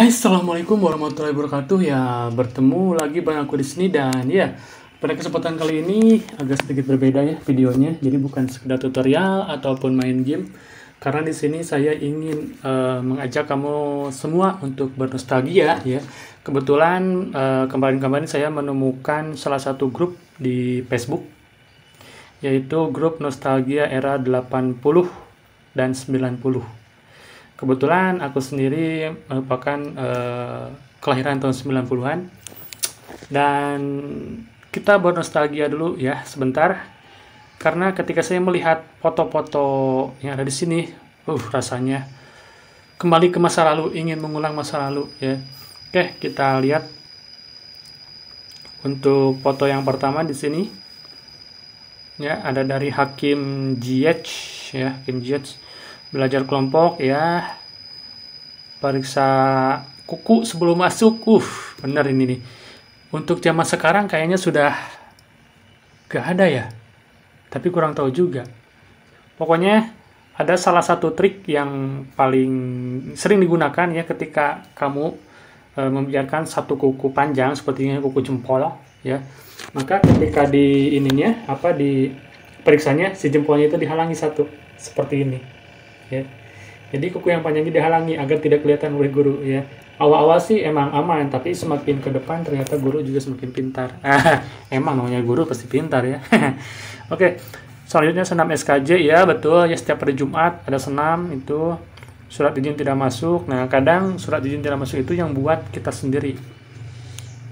Assalamualaikum warahmatullahi wabarakatuh. Ya, bertemu lagi bareng aku di sini dan ya, pada kesempatan kali ini agak sedikit berbeda ya videonya. Jadi bukan sekedar tutorial ataupun main game. Karena di sini saya ingin mengajak kamu semua untuk bernostalgia ya. Kebetulan kemarin-kemarin saya menemukan salah satu grup di Facebook, yaitu grup nostalgia era 80 dan 90. Kebetulan aku sendiri merupakan kelahiran tahun 90-an dan kita bernostalgia dulu ya sebentar karena ketika saya melihat foto-foto yang ada di sini, rasanya kembali ke masa lalu, ingin mengulang masa lalu ya. Oke, kita lihat untuk foto yang pertama di sini. Ya, ada dari Hakim Ziyech ya, Hakim Ziyech. Belajar kelompok ya, periksa kuku sebelum masuk. Bener ini nih. Untuk zaman sekarang kayaknya sudah gak ada ya, tapi kurang tahu juga. Pokoknya ada salah satu trik yang paling sering digunakan ya ketika kamu membiarkan satu kuku panjang sepertinya kuku jempol ya. Maka ketika di ininya di periksanya si jempolnya itu dihalangi satu seperti ini. Ya. Jadi kuku yang panjangnya dihalangi agar tidak kelihatan oleh guru ya. Awal-awal sih emang aman, tapi semakin ke depan ternyata guru juga semakin pintar. Emang namanya guru pasti pintar ya. Oke, selanjutnya senam SKJ ya, betul ya, setiap hari Jumat ada senam itu. Surat izin tidak masuk. Nah, kadang surat izin tidak masuk itu yang buat kita sendiri.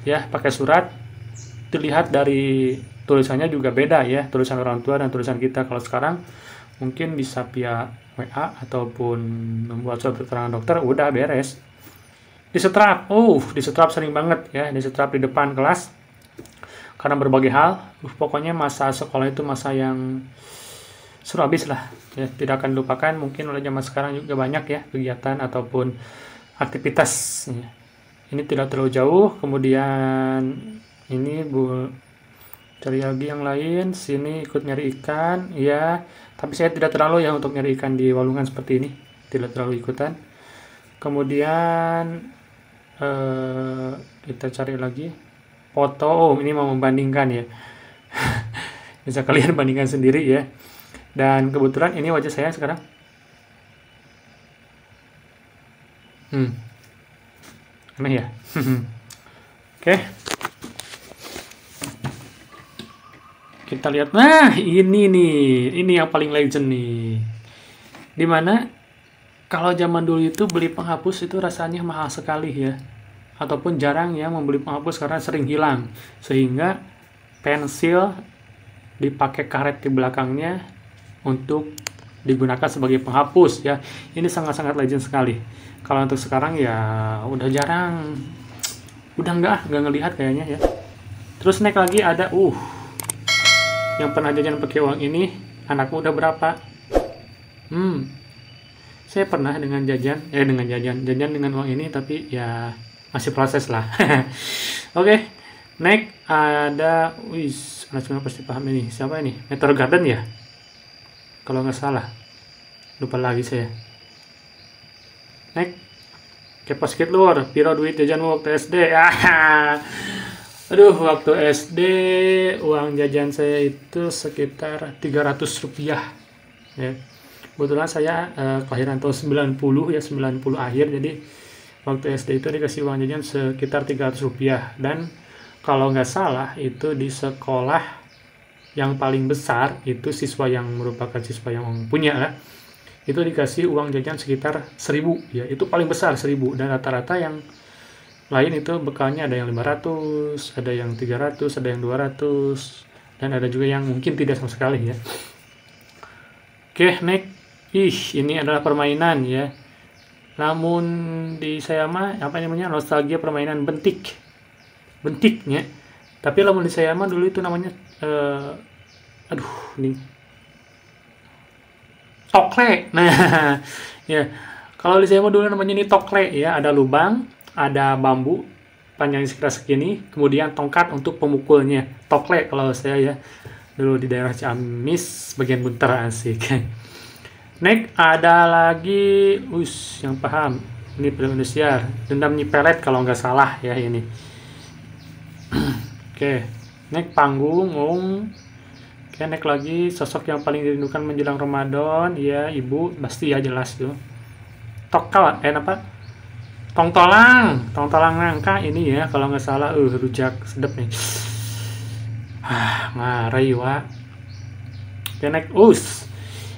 Ya, pakai surat dilihat dari tulisannya juga beda ya, tulisan orang tua dan tulisan kita. Kalau sekarang mungkin bisa via WA ataupun membuat surat keterangan dokter, udah beres. Disetrap, disetrap sering banget ya, disetrap di depan kelas karena berbagai hal. Pokoknya masa sekolah itu masa yang seru habis lah ya, tidak akan dilupakan. Mungkin oleh zaman sekarang juga banyak ya kegiatan ataupun aktivitas ya. Ini tidak terlalu jauh. Kemudian ini cari lagi yang lain, sini ikut nyari ikan ya, tapi saya tidak terlalu ya untuk nyari ikan di walungan seperti ini, tidak terlalu ikutan. Kemudian kita cari lagi foto. Ini mau membandingkan ya. Bisa kalian bandingkan sendiri ya. Dan kebetulan ini wajah saya sekarang. Aneh ya. Oke. Kita lihat, nah ini nih, ini yang paling legend nih. Dimana kalau zaman dulu itu beli penghapus itu rasanya mahal sekali ya, ataupun jarang ya membeli penghapus karena sering hilang, sehingga pensil dipakai karet di belakangnya untuk digunakan sebagai penghapus ya. Ini sangat-sangat legend sekali. Kalau untuk sekarang ya udah jarang, udah nggak ngelihat kayaknya ya. Terus naik lagi ada yang pernah jajan pakai uang ini, anakmu udah berapa? Saya pernah dengan jajan dengan uang ini, tapi ya masih proses lah. Oke, next ada, anak semua pasti paham ini. Siapa ini? Meteor Garden ya? Kalau nggak salah, lupa lagi saya. Next, Kepas Kid Lur, piro duit jajanmu waktu SD? Aduh, waktu SD uang jajan saya itu sekitar 300 rupiah ya. Kebetulan saya kelahiran tahun 90 ya, 90 akhir, jadi waktu SD itu dikasih uang jajan sekitar 300 rupiah. Dan kalau nggak salah itu di sekolah yang paling besar itu siswa yang merupakan siswa yang punya lah, itu dikasih uang jajan sekitar 1000 ya, itu paling besar 1000. Dan rata-rata yang lain itu bekalnya ada yang 500, ada yang 300, ada yang 200, dan ada juga yang mungkin tidak sama sekali ya. Oke, next. Ini adalah permainan ya. Namun di saya mah nostalgia permainan bentik. Bentiknya. Tapi namun di saya mah dulu itu namanya ini tokle. Nah, ya. Kalau di saya mah dulu namanya ini tokle ya, ada lubang, ada bambu panjangnya sekitar segini, kemudian tongkat untuk pemukulnya. Tokle kalau saya ya, dulu di daerah Ciamis bagian Buntar, asik. Next ada lagi yang paham Ini film Indosiar. Dendam Nyi Pelet kalau nggak salah ya ini. Oke, next panggung. Oke, next lagi sosok yang paling dirindukan menjelang Ramadan. Ya, ibu pasti ya jelas tuh. Tokal, apa? Tong tolang nangka ini ya kalau nggak salah. Rujak sedep nih. Ngarai wa. Oke, next.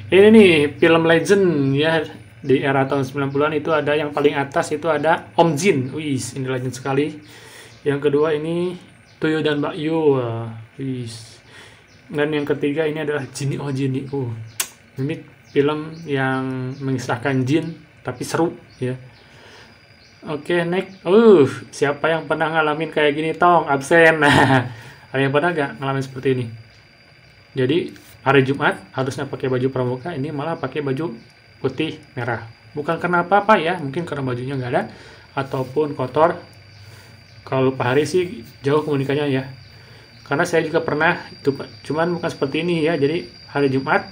Ini nih film legend ya di era tahun 90-an itu ada yang paling atas itu ada Om Jin. Wis, ini legend sekali. Yang kedua ini Tuyul dan Mbak Yu. Wis. Dan yang ketiga ini adalah Jini Oh Jini. Ini film yang mengisahkan jin tapi seru ya. Oke, next. Siapa yang pernah ngalamin kayak gini tong? Absen. Ada yang pernah gak ngalamin seperti ini? Jadi hari Jumat harusnya pakai baju pramuka, ini malah pakai baju putih merah. Bukan karena apa-apa ya, mungkin karena bajunya nggak ada ataupun kotor. Kalau Pak Hari sih jauh komunikasinya ya. Karena saya juga pernah itu, cuman bukan seperti ini ya. Jadi hari Jumat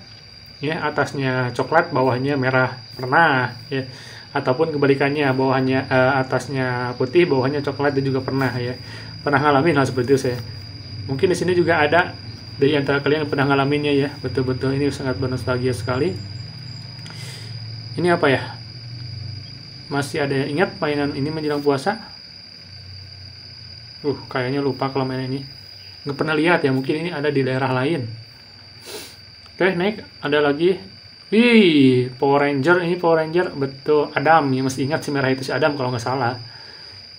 ya atasnya coklat, bawahnya merah, pernah ya. Ataupun kebalikannya, bawahnya atasnya putih, bawahnya coklat, itu juga pernah ya. Pernah ngalamin hal seperti itu saya. Mungkin di sini juga ada dari antara kalian yang pernah ngalaminnya ya. Betul-betul ini sangat bernostalgia sekali. Ini apa ya? Masih ada yang ingat mainan ini menjelang puasa? Kayaknya lupa kalau main ini. Nggak pernah lihat ya, mungkin ini ada di daerah lain. Oke, next. Ada lagi. Power Ranger. Ini Power Ranger, betul. Adam, ya mesti ingat si merah itu si Adam kalau nggak salah.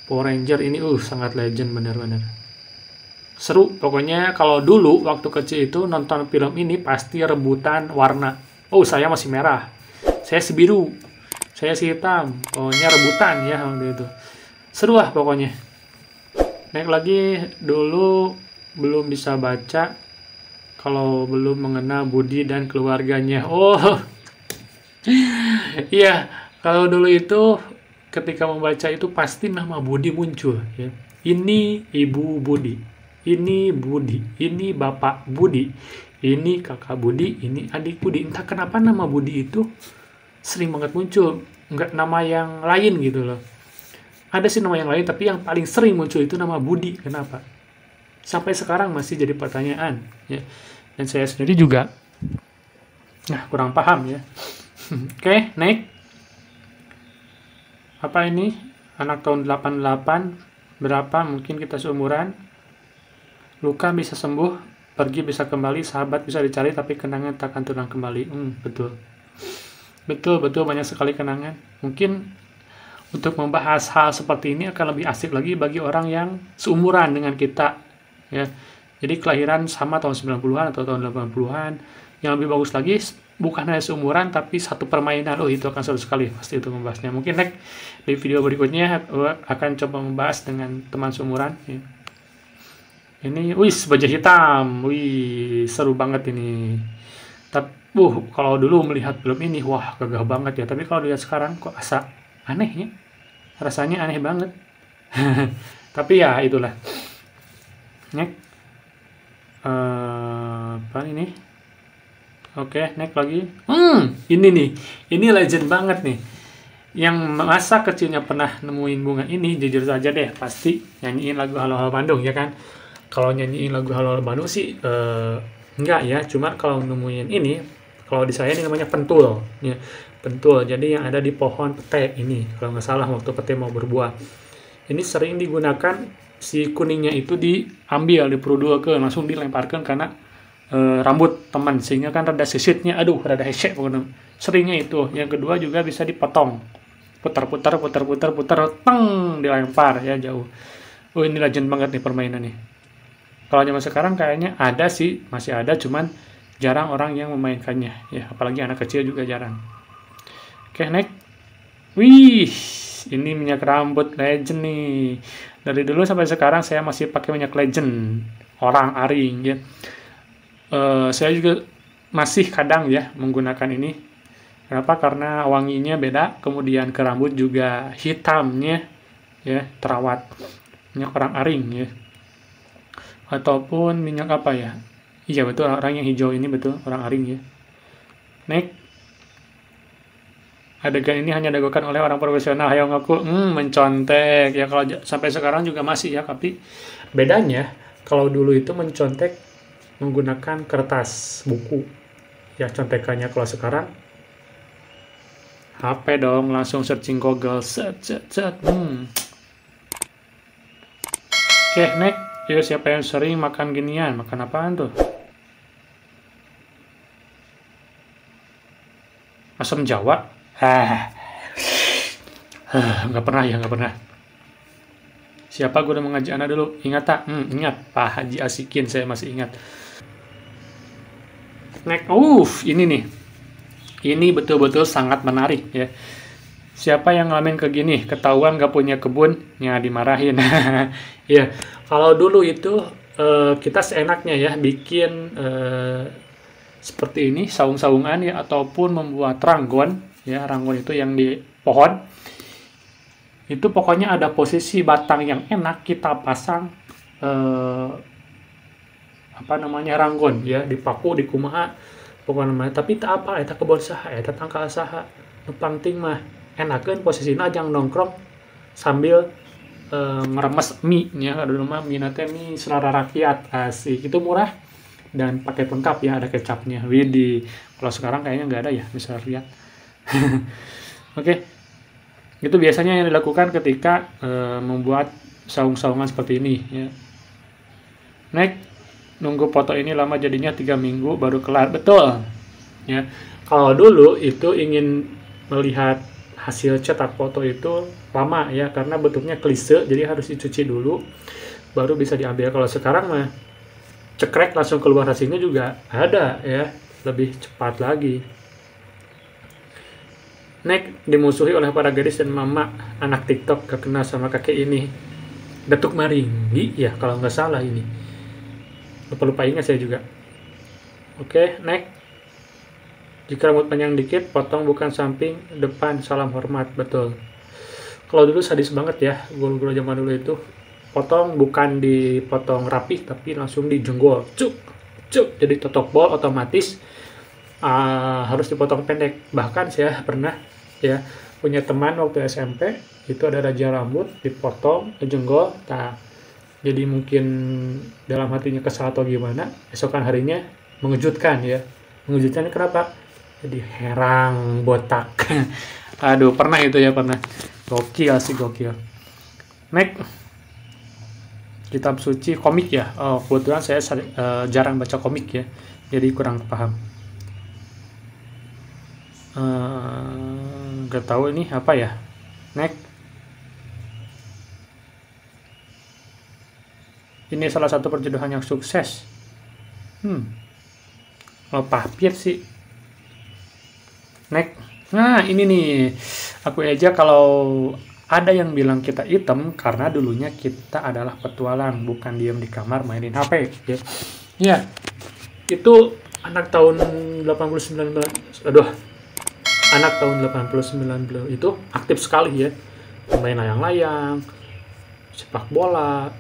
Power Ranger ini sangat legend benar-benar. Seru, pokoknya kalau dulu waktu kecil itu nonton film ini pasti rebutan warna. Saya masih merah, saya si biru, saya si hitam, pokoknya rebutan ya waktu itu. Seru lah pokoknya. Naik lagi, dulu belum bisa baca kalau belum mengenal Budi dan keluarganya. Iya, kalau dulu itu ketika membaca itu pasti nama Budi muncul ya. Ini Ibu Budi, ini Budi, ini Bapak Budi, ini Kakak Budi, ini adik Budi. Entah kenapa nama Budi itu sering banget muncul, nggak nama yang lain gitu loh. Ada sih nama yang lain, tapi yang paling sering muncul itu nama Budi. Kenapa? Sampai sekarang masih jadi pertanyaan ya. Dan saya sendiri juga kurang paham ya. Oke, next. Apa ini? Anak tahun 88, berapa mungkin kita seumuran. Luka bisa sembuh, pergi bisa kembali, sahabat bisa dicari, tapi kenangan takkan terulang kembali. Betul. Betul, banyak sekali kenangan. Mungkin untuk membahas hal seperti ini akan lebih asik lagi bagi orang yang seumuran dengan kita. Ya. Jadi kelahiran sama tahun 90-an atau tahun 80-an. Yang lebih bagus lagi, bukan hanya seumuran, tapi satu permainan. Itu akan seru sekali pasti itu membahasnya. Mungkin next di video berikutnya akan coba membahas dengan teman seumuran. Ya. Ini, baju hitam, seru banget ini. Tapi, kalau dulu melihat film ini, gagah banget ya. Tapi kalau dilihat sekarang, kok asa aneh ya. Rasanya aneh banget. Tapi ya, itulah. Next. Apa ini? Oke, next lagi. Ini nih. Ini legend banget nih. Yang masa kecilnya pernah nemuin bunga ini, jujur saja deh, pasti nyanyiin lagu Halo Halo Bandung, ya kan? Kalau nyanyiin lagu Halo Halo Bandung sih enggak ya, cuma kalau nemuin ini, kalau di saya ini namanya pentul ya. Pentul, jadi yang ada di pohon pete ini, kalau nggak salah waktu pete mau berbuah. Ini sering digunakan, si kuningnya itu diambil, diperudulkan, langsung dilemparkan karena rambut teman, sehingga kan rada sisitnya, rada hesek pokoknya. Seringnya itu. Yang kedua juga bisa dipotong, putar, teng, dilempar ya jauh. Ini legend banget nih permainan nih. Kalau zaman sekarang kayaknya ada sih, masih ada, cuman jarang orang yang memainkannya ya, apalagi anak kecil juga jarang. Oke, next. Ini minyak rambut legend nih. Dari dulu sampai sekarang saya masih pakai minyak legend orang aring ya. Saya juga masih kadang ya menggunakan ini. Kenapa? Karena wanginya beda, kemudian ke rambut juga hitamnya ya, terawat. Minyak orang aring ya. Ataupun minyak apa ya? Iya betul, orang yang hijau ini betul, orang aring ya. Next. Adegan ini hanya dilakukan oleh orang profesional. Ayo ngaku, mencontek. Ya kalau sampai sekarang juga masih ya, tapi bedanya kalau dulu itu mencontek menggunakan kertas buku. Ya contekannya, kalau sekarang HP dong, langsung searching Google. Set. Oke, next. Yuk, siapa yang sering makan ginian? Makan apaan tuh? Asam Jawa? Nggak pernah. Siapa guru mengaji anak dulu? Ingat tak? Ingat. Pak Haji Asikin, saya masih ingat. Next, ini nih. Ini betul-betul sangat menarik ya. Siapa yang ngalamin ke gini? Ketahuan gak punya kebun, ya dimarahin. Ya, kalau dulu itu kita seenaknya ya bikin seperti ini, saung-saungan ya, ataupun membuat ranggon ya. Ranggon itu yang di pohon. Itu pokoknya ada posisi batang yang enak, kita pasang ranggon ya, dipaku di kumaha pokoknya. Tapi tak apa, eta kebon saha, eta tangkal saha, nu penting mah enakeun posisina ajang nongkrong sambil ngeremes mie nya. Dulu mah mie nate mie selera rakyat, asik, itu murah dan pakai lengkap ya, ada kecapnya. Widih, kalau sekarang kayaknya nggak ada ya, bisa lihat. Oke. Itu biasanya yang dilakukan ketika membuat saung-saungan seperti ini ya. Next, nunggu foto ini lama, jadinya 3 minggu baru kelar. Betul ya. Kalau dulu itu ingin melihat hasil cetak foto itu lama ya, karena bentuknya klise, jadi harus dicuci dulu baru bisa diambil. Kalau sekarang mah cekrek langsung keluar hasilnya juga ada ya, lebih cepat lagi. Next, dimusuhi oleh para gadis dan mama anak TikTok gak kenal sama kakek ini. Datuk Maringgi ya kalau nggak salah ini. Lupa ingat saya juga. Oke, next. Jika rambut panjang dikit, potong bukan samping, depan, salam hormat. Betul. Kalau dulu sadis banget ya, guru-guru zaman dulu itu. Potong bukan dipotong rapih, tapi langsung dijenggol. Cuk. Jadi totok bol otomatis harus dipotong pendek. Bahkan saya pernah ya punya teman waktu SMP, itu ada raja rambut, dipotong, dijenggol. Jadi mungkin dalam hatinya kesal atau gimana, esokan harinya mengejutkan ya. Mengejutkan kenapa? Jadi herang botak. Aduh, pernah itu ya, pernah. Gokil. Next, kitab suci komik ya. Kebetulan saya jarang baca komik ya, jadi kurang paham. Gak tahu ini apa ya. Next, ini salah satu perjodohan yang sukses. Papir sih. Next. Nah, ini nih. Aku aja kalau ada yang bilang kita hitam karena dulunya kita adalah petualang, bukan diam di kamar mainin HP. Ya. Itu anak tahun 89. Anak tahun 89 itu aktif sekali ya. Main layang-layang, sepak bola,